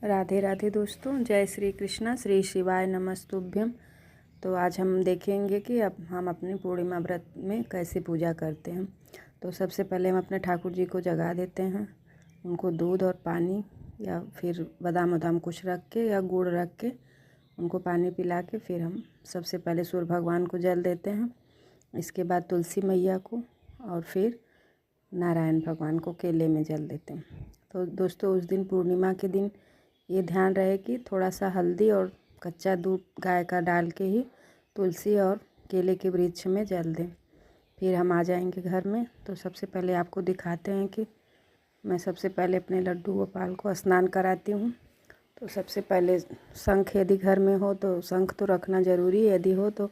राधे राधे दोस्तों, जय श्री कृष्णा, श्री शिवाय नमस्तुभ्यम। तो आज हम देखेंगे कि अब हम अपनी पूर्णिमा व्रत में कैसे पूजा करते हैं। तो सबसे पहले हम अपने ठाकुर जी को जगा देते हैं। उनको दूध और पानी या फिर बादाम वादाम कुछ रख के या गुड़ रख के उनको पानी पिला के फिर हम सबसे पहले सूर्य भगवान को जल देते हैं। इसके बाद तुलसी मैया को और फिर नारायण भगवान को केले में जल देते हैं। तो दोस्तों, उस दिन पूर्णिमा के दिन ये ध्यान रहे कि थोड़ा सा हल्दी और कच्चा दूध गाय का डाल के ही तुलसी और केले के वृक्ष में जल दें। फिर हम आ जाएंगे घर में। तो सबसे पहले आपको दिखाते हैं कि मैं सबसे पहले अपने लड्डू गोपाल को स्नान कराती हूँ। तो सबसे पहले शंख यदि घर में हो तो शंख तो रखना ज़रूरी है। यदि हो तो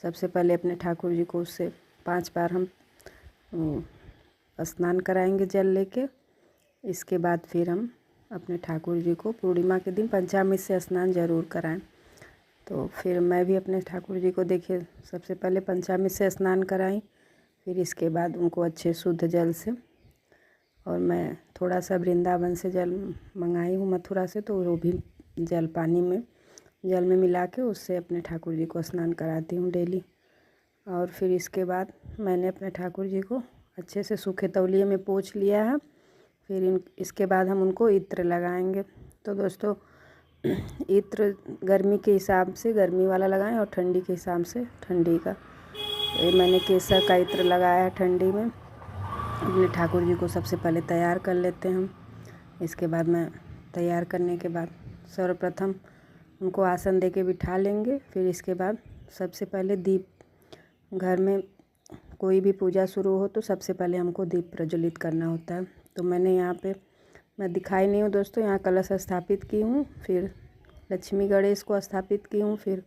सबसे पहले अपने ठाकुर जी को उससे 5 बार हम स्नान कराएंगे जल लेके। इसके बाद फिर हम अपने ठाकुर जी को पूर्णिमा के दिन पंचामृत से स्नान ज़रूर कराएं। तो फिर मैं भी अपने ठाकुर जी को देखिए सबसे पहले पंचामृत से स्नान कराई, फिर इसके बाद उनको अच्छे शुद्ध जल से, और मैं थोड़ा सा वृंदावन से जल मंगाई हूँ मथुरा से, तो वो भी जल पानी में जल में मिला के उससे अपने ठाकुर जी को स्नान कराती हूँ डेली। और फिर इसके बाद मैंने अपने ठाकुर जी को अच्छे से सूखे तौलिए में पोंछ लिया है। फिर इसके बाद हम उनको इत्र लगाएंगे। तो दोस्तों, इत्र गर्मी के हिसाब से गर्मी वाला लगाएं और ठंडी के हिसाब से ठंडी का। तो ये मैंने केसर का इत्र लगाया है ठंडी में। अपने ठाकुर जी को सबसे पहले तैयार कर लेते हैं हम। इसके बाद मैं तैयार करने के बाद सर्वप्रथम उनको आसन दे के बिठा लेंगे। फिर इसके बाद सबसे पहले दीप, घर में कोई भी पूजा शुरू हो तो सबसे पहले हमको दीप प्रज्वलित करना होता है। तो मैंने यहाँ पे, मैं दिखाई नहीं हूँ दोस्तों, यहाँ कलश स्थापित की हूँ, फिर लक्ष्मी गणेश को स्थापित की हूँ, फिर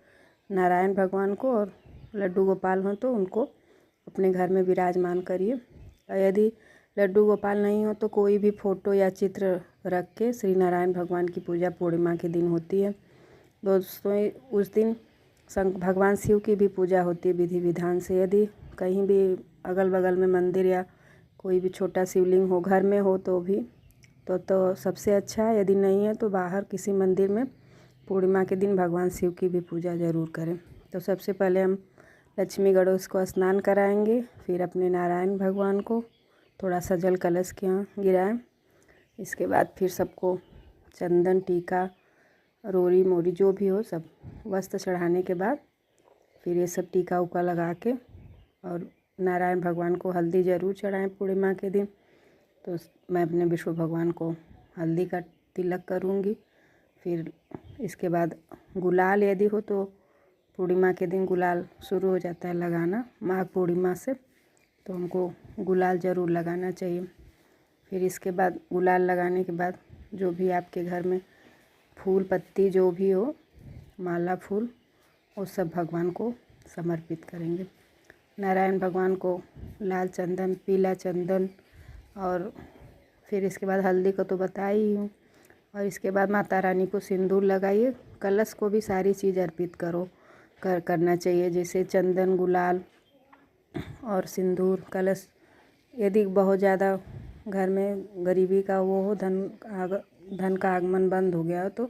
नारायण भगवान को, और लड्डू गोपाल हों तो उनको अपने घर में विराजमान करिए। यदि लड्डू गोपाल नहीं हो तो कोई भी फ़ोटो या चित्र रख के श्री नारायण भगवान की पूजा पूर्णिमा के दिन होती है। दोस्तों, उस दिन भगवान शिव की भी पूजा होती है विधि विधान से। यदि कहीं भी अगल बगल में मंदिर या कोई भी छोटा शिवलिंग हो घर में हो तो भी तो सबसे अच्छा है। यदि नहीं है तो बाहर किसी मंदिर में पूर्णिमा के दिन भगवान शिव की भी पूजा ज़रूर करें। तो सबसे पहले हम लक्ष्मी गणेश को स्नान कराएंगे, फिर अपने नारायण भगवान को थोड़ा सा जल कलश के यहाँ गिराएं। इसके बाद फिर सबको चंदन, टीका, रोरी मोरी जो भी हो सब वस्त्र चढ़ाने के बाद फिर ये सब टीका उका लगा के, और नारायण भगवान को हल्दी ज़रूर चढ़ाएं पूर्णिमा के दिन। तो मैं अपने विष्णु भगवान को हल्दी का तिलक करूँगी। फिर इसके बाद गुलाल यदि हो तो पूर्णिमा के दिन गुलाल शुरू हो जाता है लगाना माघ पूर्णिमा से, तो हमको गुलाल ज़रूर लगाना चाहिए। फिर इसके बाद गुलाल लगाने के बाद जो भी आपके घर में फूल पत्ती जो भी हो, माला फूल, वो सब भगवान को समर्पित करेंगे। नारायण भगवान को लाल चंदन, पीला चंदन, और फिर इसके बाद हल्दी को तो बता ही हूँ। और इसके बाद माता रानी को सिंदूर लगाइए। कलश को भी सारी चीज़ अर्पित करना चाहिए, जैसे चंदन, गुलाल और सिंदूर। कलश यदि बहुत ज़्यादा घर में गरीबी का वो हो, धन का आगमन बंद हो गया हो, तो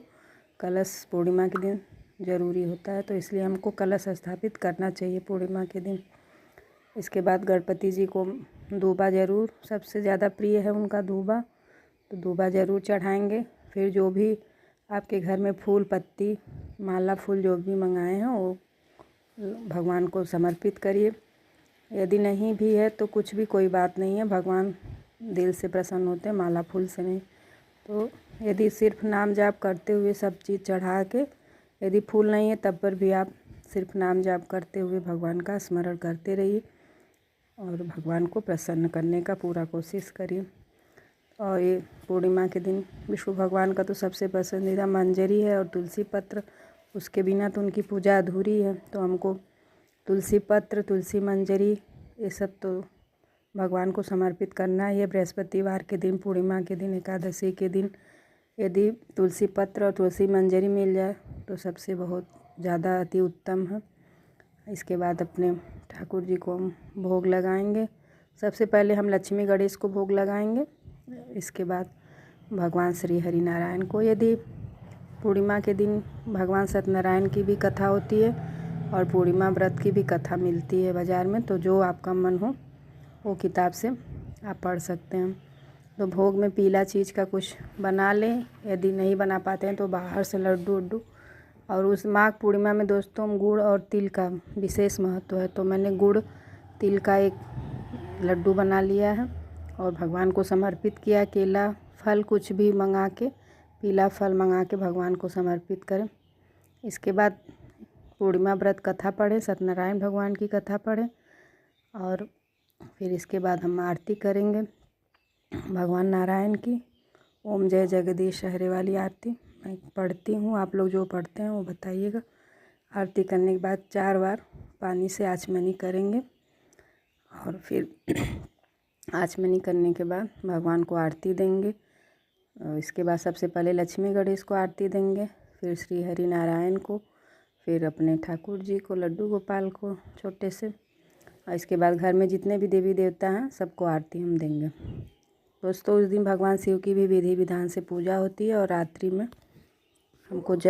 कलश पूर्णिमा के दिन ज़रूरी होता है। तो इसलिए हमको कलश स्थापित करना चाहिए पूर्णिमा के दिन। इसके बाद गणपति जी को दूबा ज़रूर, सबसे ज़्यादा प्रिय है उनका दूबा, तो दूबा ज़रूर चढ़ाएंगे। फिर जो भी आपके घर में फूल पत्ती, माला फूल जो भी मंगाए हैं वो भगवान को समर्पित करिए। यदि नहीं भी है तो कुछ भी कोई बात नहीं है, भगवान दिल से प्रसन्न होते हैं, माला फूल से नहीं। तो यदि सिर्फ नाम जाप करते हुए सब चीज़ चढ़ा के, यदि फूल नहीं है तब पर भी आप सिर्फ नाम जाप करते हुए भगवान का स्मरण करते रहिए और भगवान को प्रसन्न करने का पूरा कोशिश करिए। और ये पूर्णिमा के दिन विष्णु भगवान का तो सबसे पसंदीदा मंजरी है और तुलसी पत्र, उसके बिना तो उनकी पूजा अधूरी है। तो हमको तुलसी पत्र, तुलसी मंजरी, ये सब तो भगवान को समर्पित करना ही है। बृहस्पतिवार के दिन, पूर्णिमा के दिन, एकादशी के दिन यदि तुलसी पत्र और तुलसी मंजरी मिल जाए तो सबसे बहुत ज़्यादा अति उत्तम है। इसके बाद अपने ठाकुर जी को हम भोग लगाएंगे। सबसे पहले हम लक्ष्मी गणेश को भोग लगाएंगे, इसके बाद भगवान श्री हरि नारायण को। यदि पूर्णिमा के दिन भगवान सत्यनारायण की भी कथा होती है और पूर्णिमा व्रत की भी कथा मिलती है बाज़ार में। तो जो आपका मन हो वो किताब से आप पढ़ सकते हैं। तो भोग में पीला चीज़ का कुछ बना लें, यदि नहीं बना पाते हैं तो बाहर से लड्डू उड्डू। और उस माघ पूर्णिमा में दोस्तों गुड़ और तिल का विशेष महत्व है। तो मैंने गुड़ तिल का एक लड्डू बना लिया है और भगवान को समर्पित किया। केला फल कुछ भी मंगा के, पीला फल मंगा के भगवान को समर्पित करें। इसके बाद पूर्णिमा व्रत कथा पढ़ें, सत्यनारायण भगवान की कथा पढ़ें और फिर इसके बाद हम आरती करेंगे भगवान नारायण की। ओम जय जगदीश हरे वाली आरती मैं पढ़ती हूँ, आप लोग जो पढ़ते हैं वो बताइएगा। आरती करने के बाद 4 बार पानी से आचमनी करेंगे और फिर आचमनी करने के बाद भगवान को आरती देंगे। इसके बाद सबसे पहले लक्ष्मी गणेश को आरती देंगे, फिर श्री हरि नारायण को, फिर अपने ठाकुर जी को, लड्डू गोपाल को छोटे से, और इसके बाद घर में जितने भी देवी देवता हैं सबको आरती हम देंगे। दोस्तों उस दिन भगवान शिव की भी विधि विधान से पूजा होती है और रात्रि में हमको जल